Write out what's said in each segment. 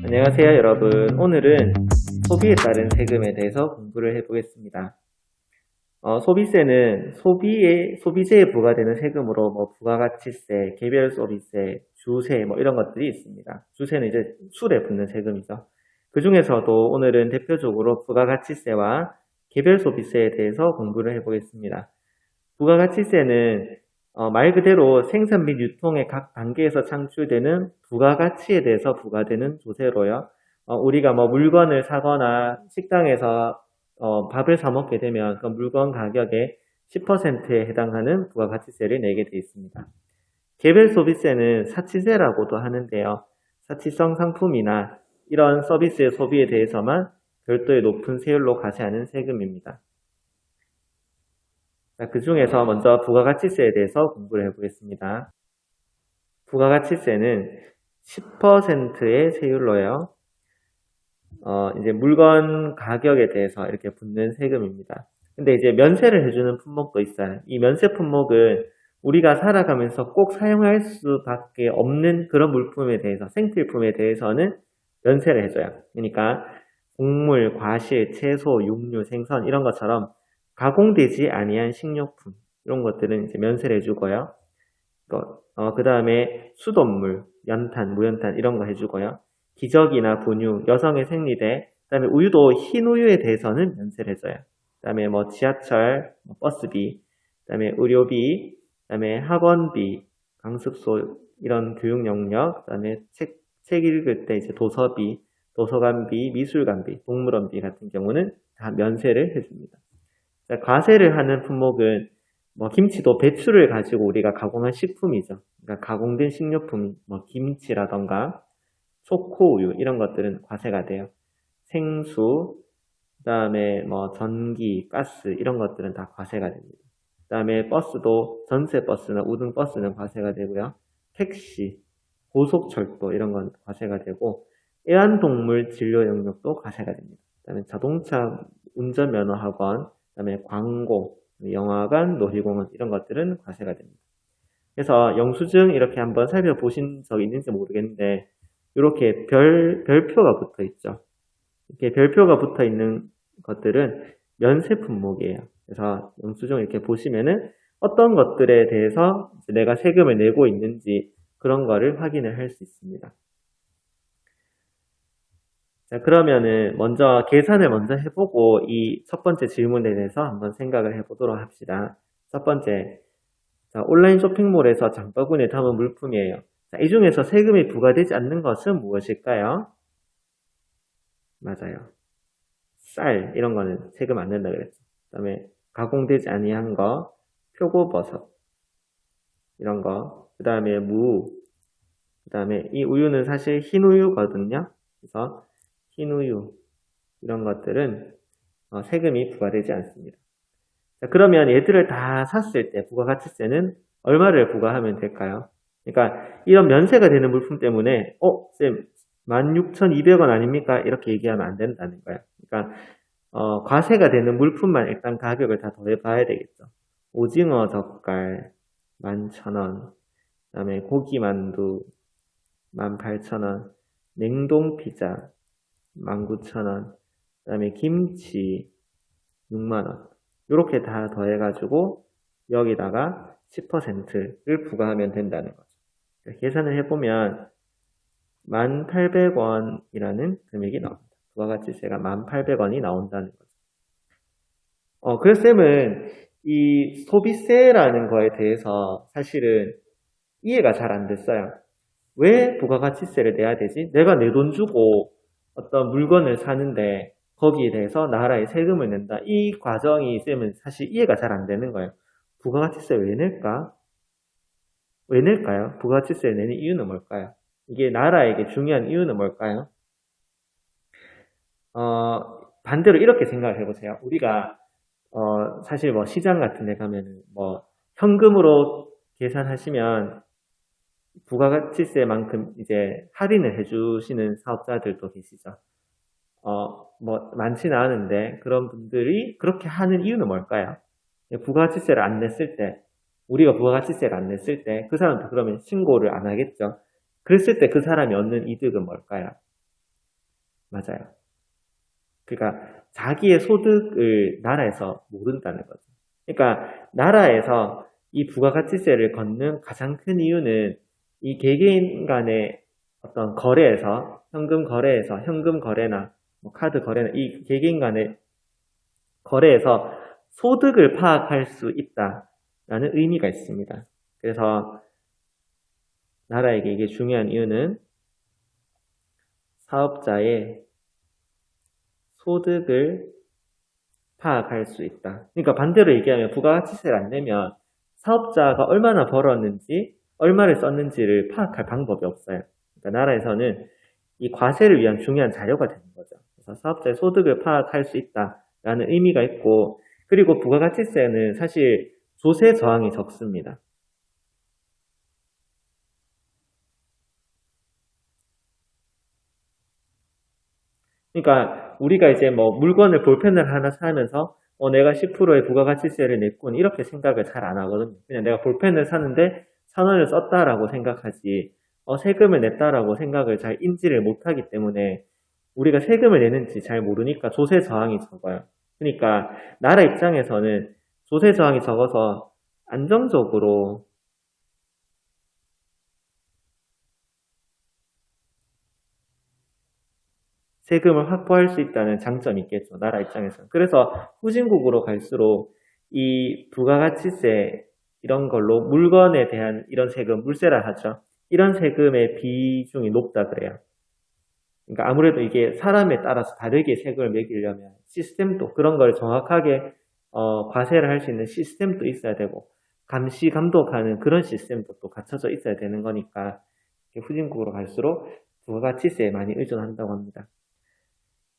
안녕하세요 여러분. 오늘은 소비에 따른 세금에 대해서 공부를 해보겠습니다. 소비세는 소비재에 부과되는 세금으로 부가가치세, 개별소비세, 주세 이런 것들이 있습니다. 주세는 이제 술에 붙는 세금이죠. 그 중에서도 오늘은 대표적으로 부가가치세와 개별소비세에 대해서 공부를 해보겠습니다. 부가가치세는 말 그대로 생산 및 유통의 각 단계에서 창출되는 부가가치에 대해서 부과되는 조세로요. 우리가 물건을 사거나 식당에서 밥을 사 먹게 되면 그 물건 가격의 10%에 해당하는 부가가치세를 내게 되어 있습니다. 개별소비세는 사치세라고도 하는데요. 사치성 상품이나 이런 서비스의 소비에 대해서만 별도의 높은 세율로 과세하는 세금입니다. 그 중에서 먼저 부가가치세에 대해서 공부를 해보겠습니다. 부가가치세는 10%의 세율로요. 이제 물건 가격에 대해서 이렇게 붙는 세금입니다. 근데 이제 면세를 해주는 품목도 있어요. 이 면세 품목은 우리가 살아가면서 꼭 사용할 수밖에 없는 그런 물품에 대해서, 생필품에 대해서는 면세를 해줘요. 그러니까 곡물, 과실, 채소, 육류, 생선 이런 것처럼 가공되지 아니한 식료품 이런 것들은 이제 면세를 해주고요. 그 다음에 수돗물, 연탄, 무연탄 이런 거 해주고요. 기저귀나 분유, 여성의 생리대, 그 다음에 우유도 흰 우유에 대해서는 면세를 해줘요. 그 다음에 지하철, 버스비, 그 다음에 의료비, 그 다음에 학원비, 강습소 이런 교육 영역, 그 다음에 책 읽을 때 이제 도서비, 도서관비, 미술관비, 동물원비 같은 경우는 다 면세를 해줍니다. 과세를 하는 품목은 김치도 배추를 가지고 우리가 가공한 식품이죠. 그러니까 가공된 식료품, 김치라던가 초코우유 이런 것들은 과세가 돼요. 생수, 그 다음에 전기, 가스 이런 것들은 다 과세가 됩니다. 그 다음에 버스도 전세버스나 우등버스는 과세가 되고요. 택시, 고속철도 이런 건 과세가 되고 애완동물 진료 영역도 과세가 됩니다. 그 다음에 자동차 운전면허학원, 그 다음에 광고, 영화관, 놀이공원 이런 것들은 과세가 됩니다. 그래서 영수증 이렇게 한번 살펴보신 적 있는지 모르겠는데 이렇게 별표가 붙어 있죠. 이렇게 별표가 붙어 있는 것들은 면세 품목이에요. 그래서 영수증 이렇게 보시면은 어떤 것들에 대해서 내가 세금을 내고 있는지 그런 거를 확인을 할 수 있습니다. 자, 그러면은 먼저 계산을 먼저 해보고 이 첫 번째 질문에 대해서 한번 생각을 해보도록 합시다. 첫 번째, 자, 온라인 쇼핑몰에서 장바구니에 담은 물품이에요. 자, 이 중에서 세금이 부과되지 않는 것은 무엇일까요? 맞아요. 쌀 이런 거는 세금 안 낸다 그랬죠. 그 다음에 가공되지 아니한 거, 표고버섯 이런 거, 그 다음에 무, 그 다음에 이 우유는 사실 흰 우유거든요. 그래서 흰 우유 이런 것들은 세금이 부과되지 않습니다. 자, 그러면 얘들을 다 샀을 때 부가가치세는 얼마를 부과하면 될까요? 그러니까 이런 면세가 되는 물품 때문에 쌤 16,200원 아닙니까? 이렇게 얘기하면 안 된다는 거예요. 그러니까 과세가 되는 물품만 일단 가격을 다 더해봐야 되겠죠. 오징어 젓갈 11,000원, 그 다음에 고기만두 18,000원, 냉동피자 19,000원, 그 다음에 김치 6만원 이렇게 다 더해가지고 여기다가 10%를 부과하면 된다는 거죠. 계산을 해보면 1,800원이라는 금액이 나옵니다. 부가가치세가 1,800원이 나온다는 거죠. 그래서 쌤은 이 소비세라는 거에 대해서 사실은 이해가 잘 안 됐어요. 왜 부가가치세를 내야 되지? 내가 내 돈 주고 어떤 물건을 사는데 거기에 대해서 나라에 세금을 낸다. 이 과정이 쌤은 사실 이해가 잘 안 되는 거예요. 부가가치세 왜 낼까? 왜 낼까요? 부가가치세를 내는 이유는 뭘까요? 이게 나라에게 중요한 이유는 뭘까요? 반대로 이렇게 생각을 해보세요. 우리가 사실 시장 같은 데 가면은 현금으로 계산하시면 부가가치세만큼 이제 할인을 해주시는 사업자들도 계시죠. 많지는 않은데 그런 분들이 그렇게 하는 이유는 뭘까요? 부가가치세를 안 냈을 때, 우리가 부가가치세를 안 냈을 때 그 사람도 그러면 신고를 안 하겠죠. 그랬을 때 그 사람이 얻는 이득은 뭘까요? 맞아요. 그러니까 자기의 소득을 나라에서 모른다는 거죠. 그러니까 나라에서 이 부가가치세를 걷는 가장 큰 이유는 이 개개인 간의 어떤 거래에서 현금 거래나 뭐 카드 거래나 이 개개인 간의 거래에서 소득을 파악할 수 있다라는 의미가 있습니다. 그래서 나라에게 이게 중요한 이유는 사업자의 소득을 파악할 수 있다. 그러니까 반대로 얘기하면 부가가치세를 안 내면 사업자가 얼마나 벌었는지, 얼마를 썼는지를 파악할 방법이 없어요. 그러니까 나라에서는 이 과세를 위한 중요한 자료가 되는 거죠. 그래서 사업자의 소득을 파악할 수 있다라는 의미가 있고, 그리고 부가가치세는 사실 조세 저항이 적습니다. 그러니까 우리가 이제 뭐 물건을 볼펜을 하나 사면서 내가 10%의 부가가치세를 냈군 이렇게 생각을 잘 안 하거든요. 그냥 내가 볼펜을 사는데 1,000원을 썼다라고 생각하지 세금을 냈다라고 생각을 잘 인지를 못하기 때문에 우리가 세금을 내는지 잘 모르니까 조세 저항이 적어요. 그러니까 나라 입장에서는 조세 저항이 적어서 안정적으로 세금을 확보할 수 있다는 장점이 있겠죠. 나라 입장에서는. 그래서 후진국으로 갈수록 이 부가가치세 이런 걸로 물건에 대한 이런 세금, 물세라 하죠. 이런 세금의 비중이 높다 그래요. 그러니까 아무래도 이게 사람에 따라서 다르게 세금을 매기려면 시스템도 그런 걸 정확하게 과세를 할 수 있는 시스템도 있어야 되고 감시 감독하는 그런 시스템도 또 갖춰져 있어야 되는 거니까 후진국으로 갈수록 부가가치세에 많이 의존한다고 합니다.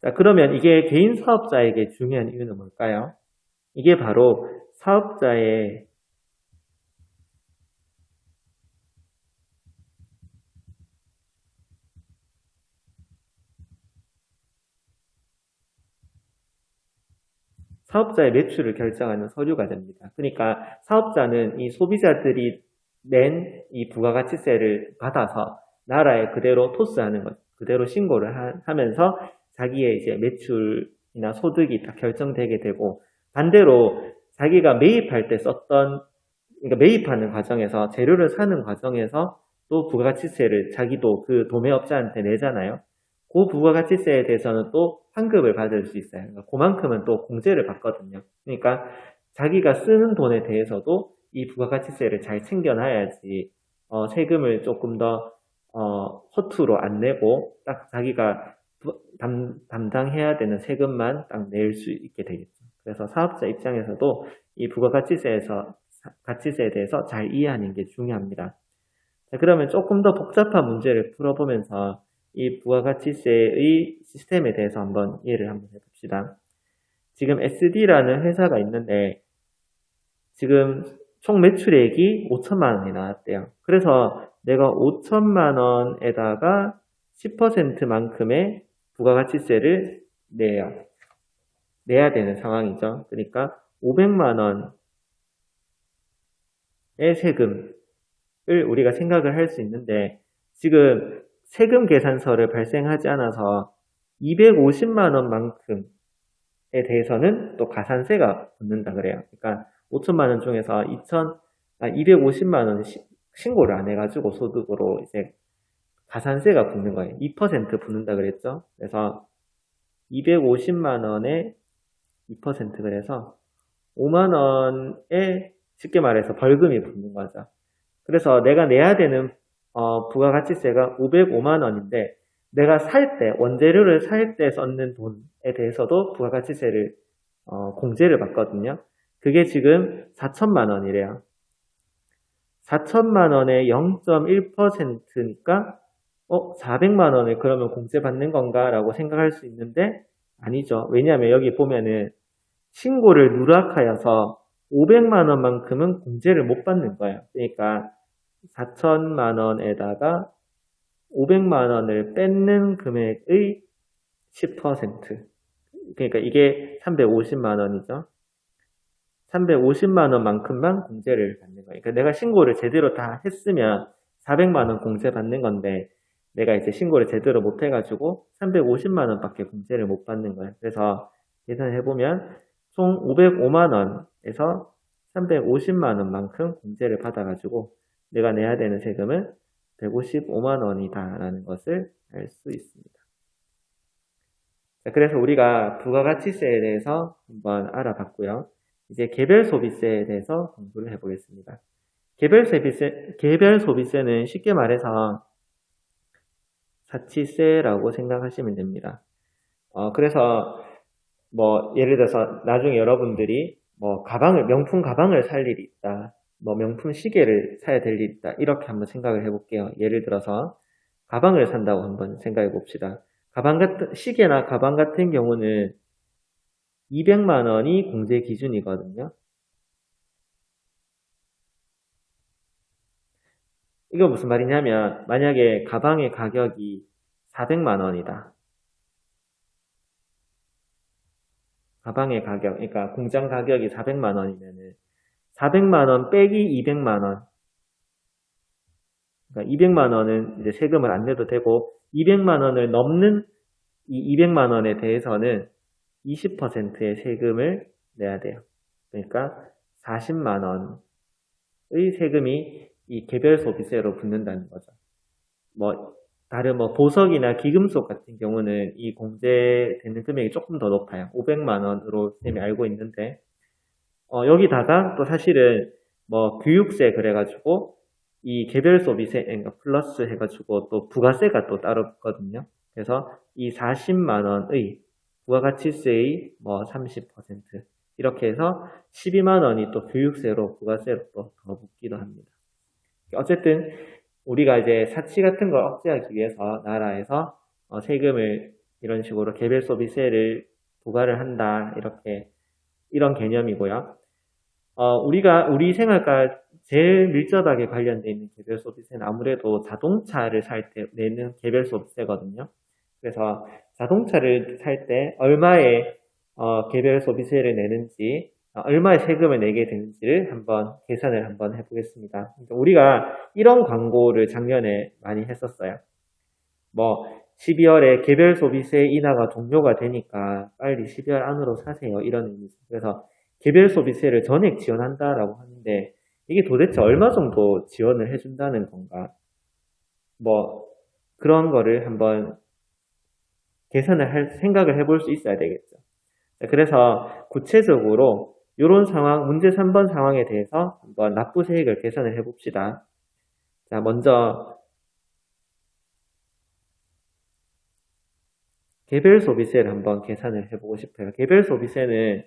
자, 그러면 이게 개인 사업자에게 중요한 이유는 뭘까요? 이게 바로 사업자의 매출을 결정하는 서류가 됩니다. 그러니까 사업자는 이 소비자들이 낸 이 부가가치세를 받아서 나라에 그대로 토스하는 것, 그대로 신고를 하면서 자기의 이제 매출이나 소득이 다 결정되게 되고 반대로 자기가 매입할 때 썼던 그러니까 매입하는 과정에서 재료를 사는 과정에서 또 부가가치세를 자기도 그 도매업자한테 내잖아요. 그 부가가치세에 대해서는 또 환급을 받을 수 있어요. 그러니까 그만큼은 또 공제를 받거든요. 그러니까 자기가 쓰는 돈에 대해서도 이 부가가치세를 잘 챙겨놔야지 세금을 조금 더 허투루 안 내고 딱 자기가 담당해야 되는 세금만 딱 낼 수 있게 되겠죠. 그래서 사업자 입장에서도 이 부가가치세에 대해서 잘 이해하는 게 중요합니다. 자, 그러면 조금 더 복잡한 문제를 풀어보면서 이 부가가치세의 시스템에 대해서 한번 이해를 한번 해봅시다. 지금 SD라는 회사가 있는데 지금 총 매출액이 5천만 원이 나왔대요. 그래서 내가 5천만 원에다가 10%만큼의 부가가치세를 내야 되는 상황이죠. 그러니까 500만 원의 세금을 우리가 생각을 할 수 있는데 지금 세금 계산서를 발생하지 않아서 250만 원만큼에 대해서는 또 가산세가 붙는다 그래요. 그러니까 5천만 원 중에서 250만 원 신고를 안 해가지고 소득으로 이제 가산세가 붙는 거예요. 2% 붙는다 그랬죠. 그래서 250만 원에 2% 그래서 5만 원에 쉽게 말해서 벌금이 붙는 거죠. 그래서 내가 내야 되는 부가가치세가 505만 원인데 내가 살 때 원재료를 살 때 썼는 돈에 대해서도 부가가치세를 공제를 받거든요. 그게 지금 4천만 원이래요. 4천만 원의 0.1%니까 400만 원을 그러면 공제받는 건가 라고 생각할 수 있는데 아니죠. 왜냐하면 여기 보면은 신고를 누락하여서 500만 원만큼은 공제를 못 받는 거예요. 그러니까 4천만 원에다가 500만 원을 뺏는 금액의 10%. 그러니까 이게 350만 원이죠. 350만 원만큼만 공제를 받는 거예요. 그러니까 내가 신고를 제대로 다 했으면 400만 원 공제 받는 건데 내가 이제 신고를 제대로 못 해가지고 350만 원밖에 공제를 못 받는 거예요. 그래서 계산을 해보면 총 505만 원에서 350만 원만큼 공제를 받아가지고 내가 내야 되는 세금은 155만 원이다라는 것을 알 수 있습니다. 자, 그래서 우리가 부가가치세에 대해서 한번 알아봤고요. 이제 개별 소비세에 대해서 공부를 해보겠습니다. 개별 소비세는 쉽게 말해서 자치세라고 생각하시면 됩니다. 그래서 뭐 예를 들어서 나중에 여러분들이 뭐 명품 가방을 살 일이 있다, 뭐 명품 시계를 사야 될 일이 있다, 이렇게 한번 생각을 해볼게요. 예를 들어서 가방을 산다고 한번 생각해 봅시다. 시계나 가방 같은 경우는 200만 원이 공제 기준이거든요. 이거 무슨 말이냐면 만약에 가방의 가격이 400만 원이다. 가방의 가격, 그러니까 공장 가격이 400만 원이면은 400만 원 빼기 200만 원. 그러니까 200만 원은 이제 세금을 안 내도 되고 200만 원을 넘는 이 200만 원에 대해서는 20%의 세금을 내야 돼요. 그러니까 40만 원의 세금이 이 개별 소비세로 붙는다는 거죠. 뭐 다른 뭐 보석이나 귀금속 같은 경우는 이 공제되는 금액이 조금 더 높아요. 500만 원으로 쌤이 알고 있는데 여기다가 또 사실은 뭐 교육세 그래가지고 이 개별 소비세 그러니까 플러스 해가지고 또 부가세가 또 따로 붙거든요. 그래서 이 40만 원의 부가가치세의 뭐 30% 이렇게 해서 12만 원이 또 교육세로 부가세로 또 더 붙기도 합니다. 어쨌든 우리가 이제 사치 같은 걸 억제하기 위해서 나라에서 세금을 이런 식으로 개별 소비세를 부과를 한다 이런 개념이고요. 우리가 우리 생활과 제일 밀접하게 관련되어 있는 개별 소비세는 아무래도 자동차를 살 때 내는 개별 소비세거든요. 그래서 자동차를 살 때 얼마의 개별 소비세를 내는지, 얼마의 세금을 내게 되는지를 한번 계산을 한번 해보겠습니다. 그러니까 우리가 이런 광고를 작년에 많이 했었어요. 뭐 12월에 개별 소비세 인하가 종료가 되니까 빨리 12월 안으로 사세요. 이런 의미죠. 그래서 개별 소비세를 전액 지원한다라고 하는데 이게 도대체 얼마 정도 지원을 해준다는 건가? 뭐 그런 거를 한번 계산을 할 생각을 해볼 수 있어야 되겠죠. 그래서 구체적으로 이런 상황, 문제 3번 상황에 대해서 한번 납부세액을 계산을 해봅시다. 자, 먼저 개별 소비세를 한번 계산을 해보고 싶어요. 개별 소비세는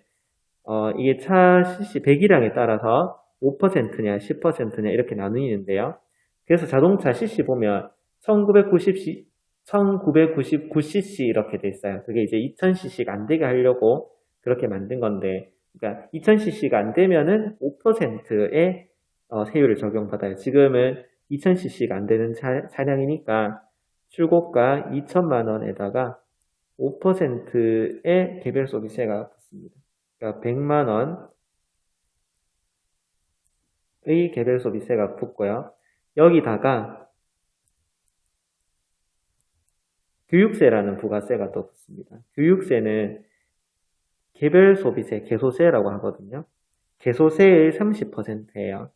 이게 차 cc 배기량에 따라서 5%냐 10%냐 이렇게 나누는데요. 그래서 자동차 cc 보면 1999cc 이렇게 돼 있어요. 그게 이제 2000cc가 안 되게 하려고 그렇게 만든 건데, 그러니까 2000cc가 안 되면은 5%의 세율을 적용받아요. 지금은 2000cc가 안 되는 차량이니까 출고가 2천만 원에다가 5%의 개별 소비세가 붙습니다. 그러니까 100만 원의 개별 소비세가 붙고요. 여기다가 교육세라는 부가세가 또 붙습니다. 교육세는 개별 소비세, 개소세라고 하거든요. 개소세의 30%예요.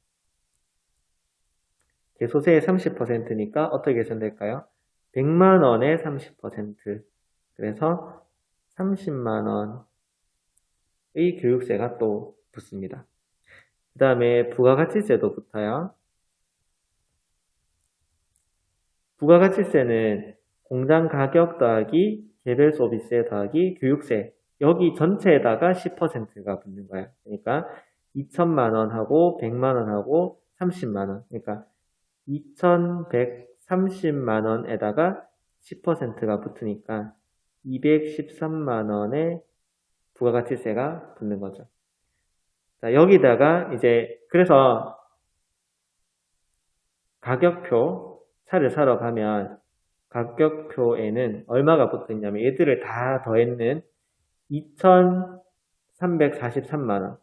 개소세의 30%니까 어떻게 계산될까요? 100만 원의 30%. 그래서 30만 원의 교육세가 또 붙습니다. 그 다음에 부가가치세도 붙어요. 부가가치세는 공장 가격 더하기 개별 소비세 더하기 교육세, 여기 전체에다가 10%가 붙는 거예요. 그러니까 2천만 원하고 100만 원하고 30만 원, 그러니까 2130만 원에다가 10%가 붙으니까 213만 원의 부가가치세가 붙는 거죠. 자, 여기다가 이제 그래서 가격표 차를 사러 가면 가격표에는 얼마가 붙어 있냐면 얘들을 다 더했는 2,343만 원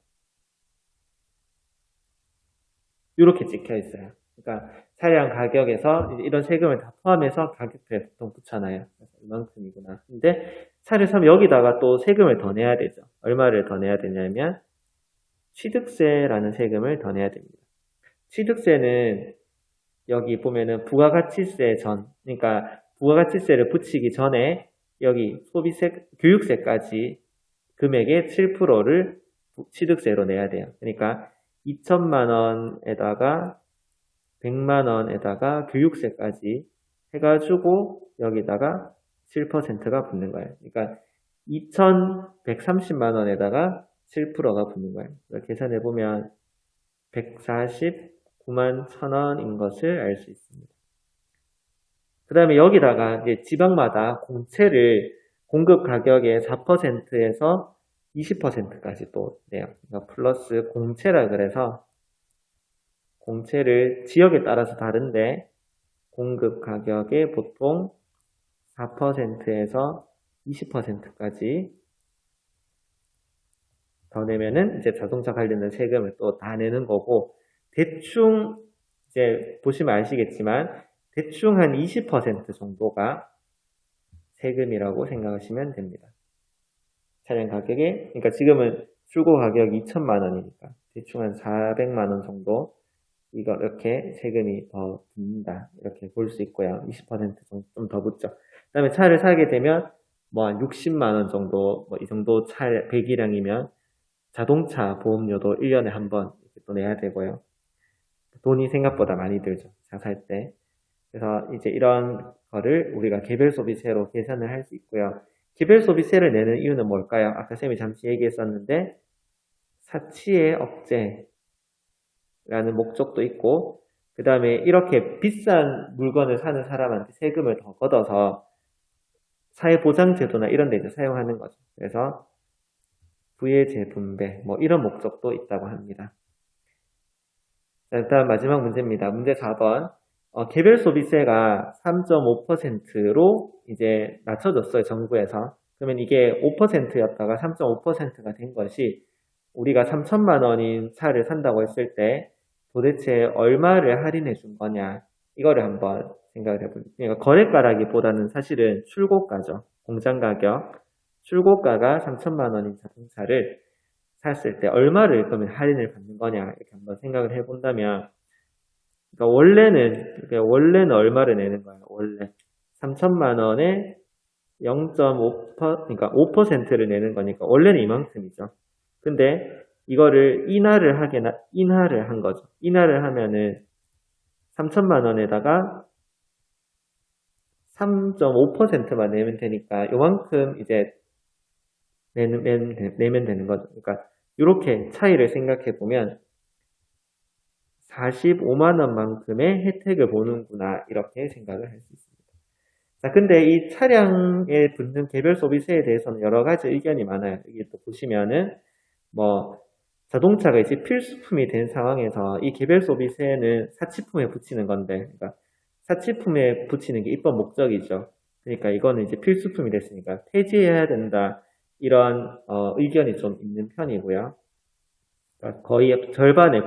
이렇게 찍혀 있어요. 그러니까 차량 가격에서 이런 세금을 다 포함해서 가격표에 보통 붙여놔요. 그래서 이만큼이구나. 근데 차를 사면 여기다가 또 세금을 더 내야 되죠. 얼마를 더 내야 되냐면 취득세라는 세금을 더 내야 됩니다. 취득세는 여기 보면은 부가가치세 전, 그러니까 부가가치세를 붙이기 전에 여기 소비세, 교육세까지 금액의 7%를 취득세로 내야 돼요. 그러니까 2천만 원에다가 100만 원에다가 교육세까지 해가지고 여기다가 7%가 붙는 거예요. 그러니까 2,130만 원에다가 7%가 붙는 거예요. 계산해보면 149만 1,000원인 것을 알 수 있습니다. 그 다음에 여기다가 이제 지방마다 공채를 공급 가격의 4%에서 20%까지 또 내요. 그러니까 플러스 공채라 그래서 공채를 지역에 따라서 다른데 공급 가격의 보통 4%에서 20%까지 더 내면은 이제 자동차 관련된 세금을 또 다 내는 거고, 대충 이제 보시면 아시겠지만 대충 한 20% 정도가 세금이라고 생각하시면 됩니다. 차량 가격에, 그러니까 지금은 출고 가격이 2천만 원이니까 대충 한 400만 원 정도 이렇게 세금이 더 붙는다, 이렇게 볼 수 있고요. 20% 정도 좀 더 붙죠. 그 다음에 차를 사게 되면 뭐 한 60만 원 정도, 뭐 이 정도 차 배기량이면 자동차 보험료도 1년에 한 번 또 내야 되고요. 돈이 생각보다 많이 들죠, 차 살 때. 그래서 이제 이런 거를 우리가 개별 소비세로 계산을 할 수 있고요. 개별 소비세를 내는 이유는 뭘까요? 아까 쌤이 잠시 얘기했었는데 사치의 억제라는 목적도 있고, 그 다음에 이렇게 비싼 물건을 사는 사람한테 세금을 더 걷어서 사회보장제도나 이런 데 이제 사용하는 거죠. 그래서 부의 분배, 뭐 이런 목적도 있다고 합니다. 자, 일단 마지막 문제입니다. 문제 4번. 개별 소비세가 3.5%로 이제 낮춰졌어요, 정부에서. 그러면 이게 5%였다가 3.5%가 된 것이, 우리가 3천만 원인 차를 산다고 했을 때 도대체 얼마를 할인해 준 거냐, 이거를 한번 생각을 해봅니다. 그러니까 거래가라기보다는 사실은 출고가죠. 공장 가격. 출고가가 3천만 원인 자동차를 샀을 때 얼마를 그러면 할인을 받는 거냐, 이렇게 한번 생각을 해본다면, 그러니까 원래는 얼마를 내는 거예요? 원래 3천만 원에 0.5%, 그러니까 5%를 내는 거니까 원래는 이만큼이죠. 근데 이거를 인하를 한 거죠. 인하를 하면은 3천만 원에다가 3.5%만 내면 되니까 요만큼 이제 내면 되는 거죠. 그러니까 이렇게 차이를 생각해 보면 45만 원만큼의 혜택을 보는구나, 이렇게 생각을 할 수 있습니다. 자, 근데 이 차량에 붙는 개별 소비세에 대해서는 여러 가지 의견이 많아요. 여기 또 보시면은 뭐 자동차가 이제 필수품이 된 상황에서 이 개별 소비세는 사치품에 붙이는 건데, 그러니까 사치품에 붙이는 게 입법 목적이죠. 그러니까 이거는 이제 필수품이 됐으니까 폐지해야 된다, 이런 의견이 좀 있는 편이고요. 그러니까 거의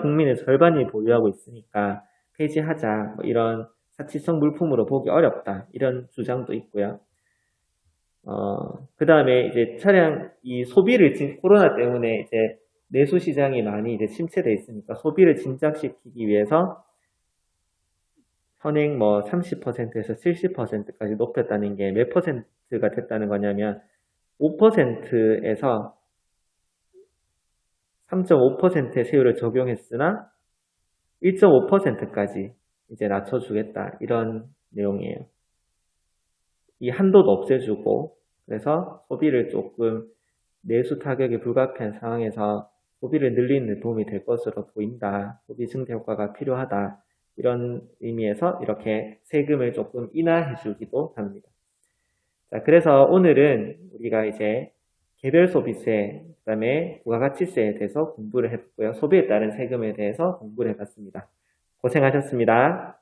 국민의 절반이 보유하고 있으니까 폐지하자, 뭐 이런 사치성 물품으로 보기 어렵다, 이런 주장도 있고요. 그 다음에 이제 이 소비를 코로나 때문에 이제 내수 시장이 많이 이제 침체돼 있으니까 소비를 진작시키기 위해서 현행 뭐 30%에서 70%까지 높였다는 게 몇 퍼센트가 됐다는 거냐면 5%에서 3.5%의 세율을 적용했으나 1.5%까지 이제 낮춰주겠다, 이런 내용이에요. 이 한도도 없애주고, 그래서 소비를 조금 내수 타격에 불가피한 상황에서 소비를 늘리는 데 도움이 될 것으로 보인다, 소비 증대 효과가 필요하다, 이런 의미에서 이렇게 세금을 조금 인하해주기도 합니다. 자, 그래서 오늘은 우리가 이제 개별 소비세, 그 다음에 부가가치세에 대해서 공부를 해봤고요. 소비에 따른 세금에 대해서 공부를 해봤습니다. 고생하셨습니다.